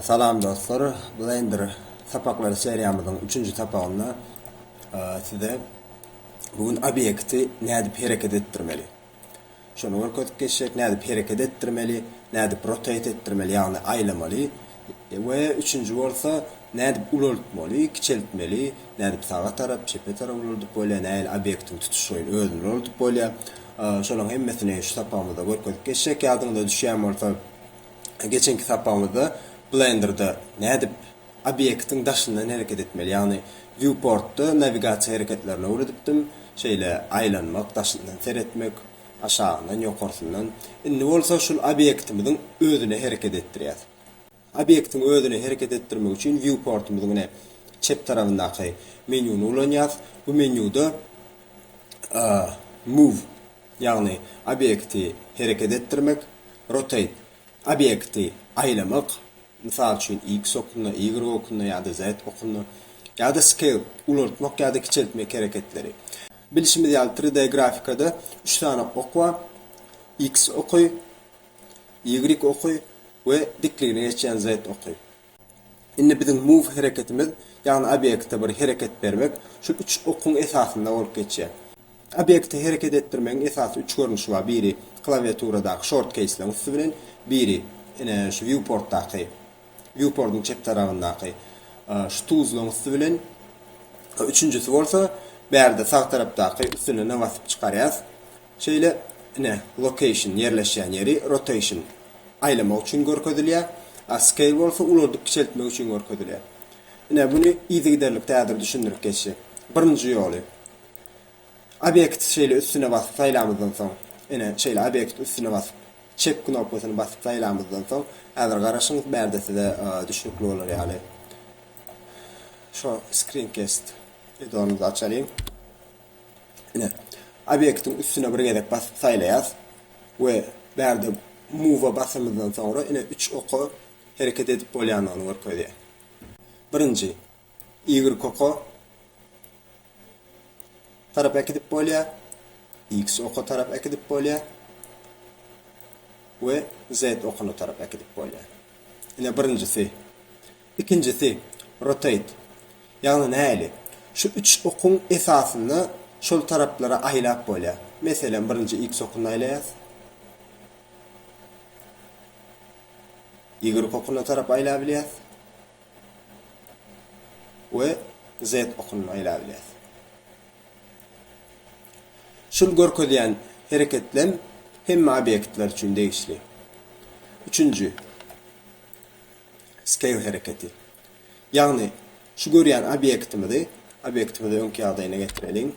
Salam dostlar. Blender sapakları seriyamızın 3. sapağında size bugün obyekti nädip hareket ettirmeli. Şonu görkezip geçecek, nädip hareket ettirmeli, nädip rotate ettirmeli, yani aylamalı. Ve üçüncü bolsa nädip ulultmaly, kiçeltmeli, nädip sağa tarap, çepe tarap ulultup bolýa, näil obyektin tutuşyny özüni ulultup bolýa. Şonuň hemmesini şu sapağımızda görkezip geçecek. Ýadyňyza düşýän bolsa geçenki sapağımızda Blender'da nädip obyektin daşyndan hareket etmeli, yani viewport'ta navigasiýa hareketlerini öwredipdim. Şeýle aylanmak, daşyndan seretmek, aşağıdan, ýokarsydan. Indi bolsa şul obyektimiziň özüne hareket etdirýär. Obyektin özüne hareket etdirmek üçin viewport'umyzyň çep tarapyndaky menyuny ulanýar. Bu menyuda move, yani obyekti hareket etdirmek, rotate, obyekti aylamak, misal üçin X okunna, Y okunna ýa-da Z okunna, ýa-da scale, ulultmak ýa-da kiçeltmek hareketleri. Bilişimiz ýaly 3D grafikada 3 tane ok bar. X oky, Y oky we dikligine geçen Z oky. Indi bizim move hareketimiz, yani obyekte bir hareket bermek, şu 3 okun esasında bolup geçýär. Obyekti hareket etdirmeň esasy 3 görnüşi bar. Biri klawiaturadaky shortcase üstü bilen, biri şu viewportdaky viewport'un çep tarafındaky şu tuzlaň üstü bilen, üçüncüsü bolsa berde sağ tarapdaky üstüne ne basyp çykarýas. Şeýle location, yerleşýän yeri, rotation aylamak üçin görkezilýär. Scale bolsa ululdup kiçeltmek üçin görkezilýär. Buny izigiderlik täzir düşündirip geçýär. Birinji ýoly obyekt şeýle üstüne basyp saýlamyzdan soň, şeýle obyekt üstüne basyp çep knopkasyny basyp saýlamyzdan soň, häzir garaşyňyz berde size düşnükli bolar ýaly. Şu screencast edonuňyzy açalyň. Obyektin üstüne bir gezek basyp saýlaýas we berde move'a basymyzdan soňra 3 oku hareket edip bolýanyny görkezýär. Birinji Y oku tarap ekidip bolýar, X oku tarap ekidip bolýar we Z okuny tarap ekidip bolýar. Birinjisi. Ikincisi rotate. Yani näli? Şu 3 okun esasyny şol taraplara aýlap bolýar. Meselen birinji X okuny aýlaýas. Y okuny tarap aýlap bilýär. We Z okuny aýlap bilýär. Şol görkezýän hareketlem hemme obyektler üçin degişli. Üçüncü scale hareketi. Yani şu görýän obyektimizi öňki ýagdaýyna getirelim.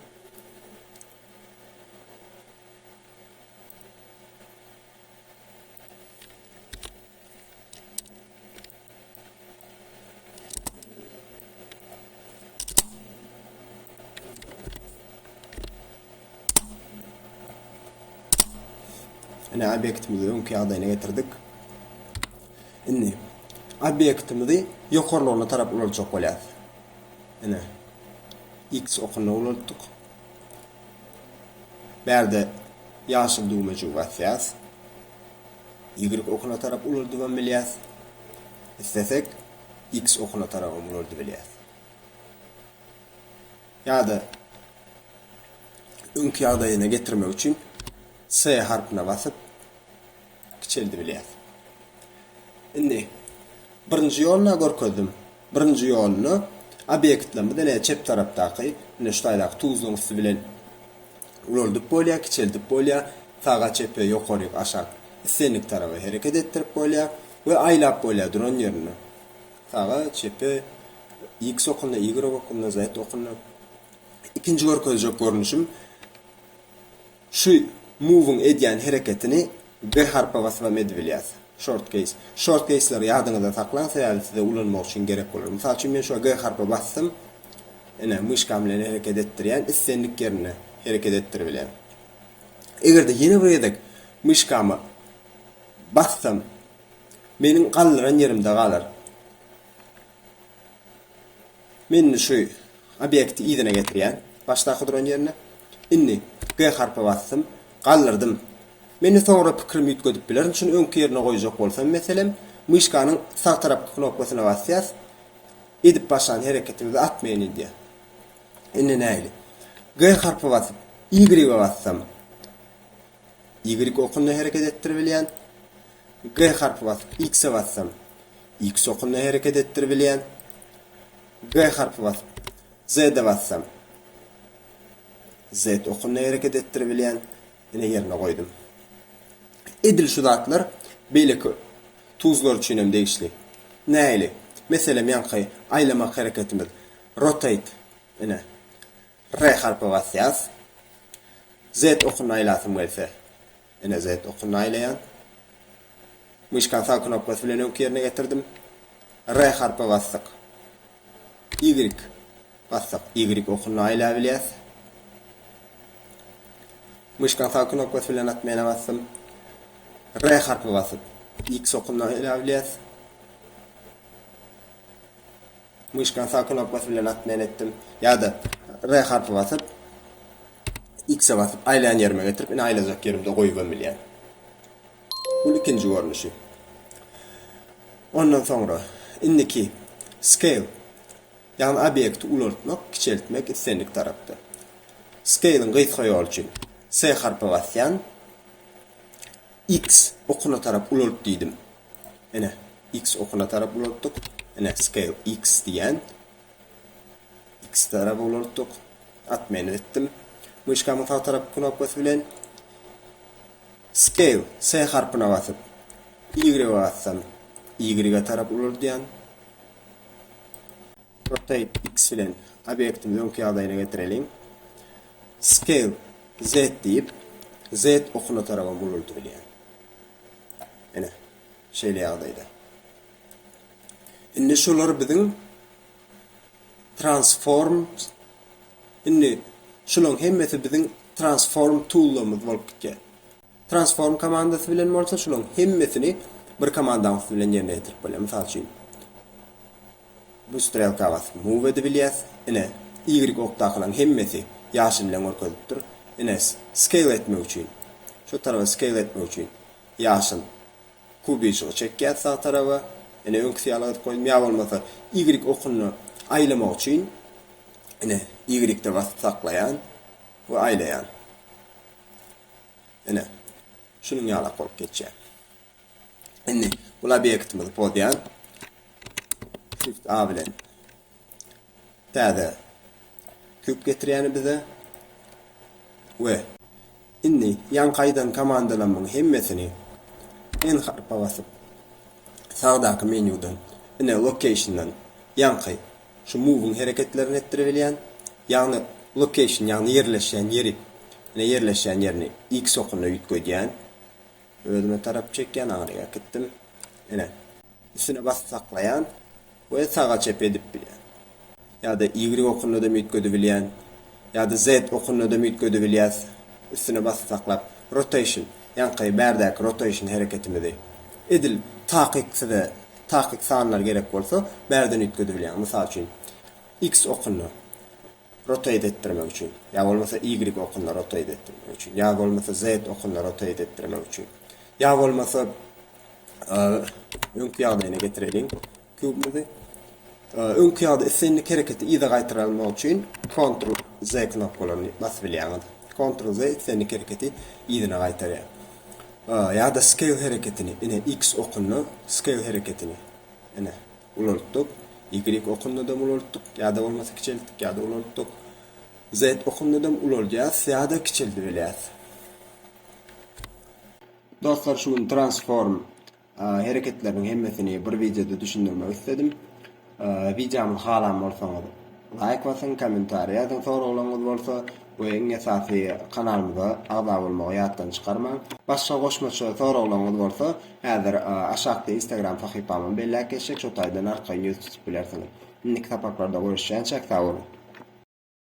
Obyektimizi öňki ýagdaýyna getirdik. Indi obyektimizi ýokarlygyna tarap ulultjak bolýar. X okuny ulultdyk. Berde ýaşyl düwmejig basýas. Y okuny tarap ululdy bilýär. Istesek X okuny tarap ululdy bilýär. Ýa-da öňki ýagdaýyna getirmek üçin S harpyna basyp kiçeldi bilýär. Indi birinji ýoluna görkezdim. Birinji ýoluny obyektlerimiz çep tarapdaky şutaýlak tuzlaň üstü bilen ululdup bolýar, kiçeldip bolýar, sağa çepe, ýokary, aşağı islenlik tarapy hareket etdirip bolýar we aýlap bolýar duran ýerini. Sağa çepe, X okuny, Y okuny, Z okuny. İkinji görkezjek görnüşüm şu moving edýän hareketini bir harpa basyp edip bilýär. Shortcase. Shortcase'ler ýadyňyzda saklansa ýa-da size ulanmak üçin gerek bolar. Mysal üçin men şu G harpa bassam, myşka bilen hareket etdirýän islenlik ýerine hareket etdirip bilýär. Egerde ýene bir edek myşkamy bassam, meniň gallaran ýerimde galar. Men şu obyekti ýerine getirýän, başdaky duran ýerine, indi G harpa bassam, gallardım. Meni soňra pikirim ýetgedip bilerin, şunu öňki ýerine goýjak bolsam, meselem, Myşkanın sağ tarapky knopkasyna basýas. Edip başan hereketimizi atmaýyn diýär. Indi näýli? G harpy basyp Y bassam Y okunna hereket ettirebilýän. G harpy basyp X'e bassam X okunna hereket ettirebilýän. G harpy basyp Z'e bassam Z okunna hereket ettirebilýän. Ine ýerine goýdum. Edil şu zatlar beýleki tuzlar üçin hem degişli. Näýli? Meselem ýanky aýlamak hereketimiz rotate ine R harpy basýas. Z okunna aýlasym gelse ine Z okunna aýlaýan. Myşkan sağ knopkasy bilen öňki ýerine getirdim. R harpy bassak Y bassak Y okunna aýlaýar. Myşkan sağ knopkasy bilen atmaýana bassam R harpy basyp X okunna aýlaýar. Myşkan sağ knopkasy bilen atmaýan etdim. Ýa-da R harpy basyp X'e basyp aýlayan ýerime getirip ine aýlajak ýerimde goýup bilýän. Bu ikinji görnüşi. Ondan soňra indiki scale ýani obyekti ulartmak, kiçeltmek islendik tarapda. Scale'ın gysga ýol üçin S harpy basýan X okuna tarap ulart diýdim. Ene X okuna tarap ulartdyk. Ene scale X diýen X tarap ulartdyk. Atmaýan etdim. Myşkamyň sağ tarap knopkasy bilen scale S harpyna basyp Y bassam Y tarap ulartdyň. Rotate X bilen obyektimizi öňki ýagdaýyna getirelim. Scale Z diýip Z okuna taraba ulartdyň. Ene şeýle ýagdaýda. Indi şolar biziň transform indi şolong hemmesi biziň transform tool'larymyz bolup gitýär. Transform komandasy bilen bolsa şolong hemmesini bir komandamyz bilen ýerine ýetirip bolýar. Mysal üçin bu strelka basyp move edebilýäs. Ine Y okdakylaryň hemmesi ýaşyl bilen görkezipdir. Ine scale etmek üçin şu tarafa scale etmek üçin ýaşyl kubiçy çekýär sağ tarafa. Ine öňki ýaly goýdum ýa bolmasa Y okunny aýlamak üçin ine Y-de basyp saklayan we aýlayan. Ine şunuň ýaly bolup geçýär. Indi bu obyektimiz bolýan Shift A bilen täze küp getirýäni bize we indi ýan gaýdan komandalarymyň hemmesini en harpa basyp sağdaky menüden ine location'dan ýanky şu move'un hereketlerini ettirebilýän. Ýani location ýani ýerleşýän ýeri. Ine ýerleşýän ýerini X okunna ýitgödýän. Özüme tarap çekýän aňyra gitdim. Ine üstüne basyp saklaýan we sağa çep edip bilýän. Ýa-da Y okunna da ýitgödübilýän. Ýa-da Z okunna da ýitgödübilýär. Üstüne basyp saklap rotation ýanky bärdäki rotation hereketimizi edil takyk sanlar gerek bolsa bärden ýitgödübilýär. Mysal üçin X okunna rotate ettirmek üçin, ýa bolmasa Y okunna rotate ettirmek üçin, ýa bolmasa Z okunna rotate ettirmek üçin, ýa bolmasa öňki ýagdaýyna getirelim. Kübimizi öňki ýagda islendik hereketi ýa-da gaýtyralmak üçin Ctrl Z knopkalaryny basyp bilýär. Ctrl Z islendik hereketi ýa-da gaýtarýar. Ýa-da scale hereketini ine X okunna scale hereketini ine ulartdyk. Y okunna da ulartdyk, ýa-da bolmasa kiçeltdik, ýa-da ulartdyk. Z okunna da ulartýas, ýa-da kiçeltdirilýär. Dostlar, şu transform hereketlerinin hemmesini bir videoda düşündirmek istedim. Videomu halam bolsaňyz like basyň, kommentar ýazyň, soragyňyz bolsa we iň esasy kanalymyza agza bolmagy ýatdan çykarmaň. Başga goşmaça soragyňyz bolsa häzir aşagda Instagram sahypamy belläp geçek, şo taýdan arkaýy ýüz tutip bilersiňiz. Indi kitaplarda görüşýänçek, sag bolun.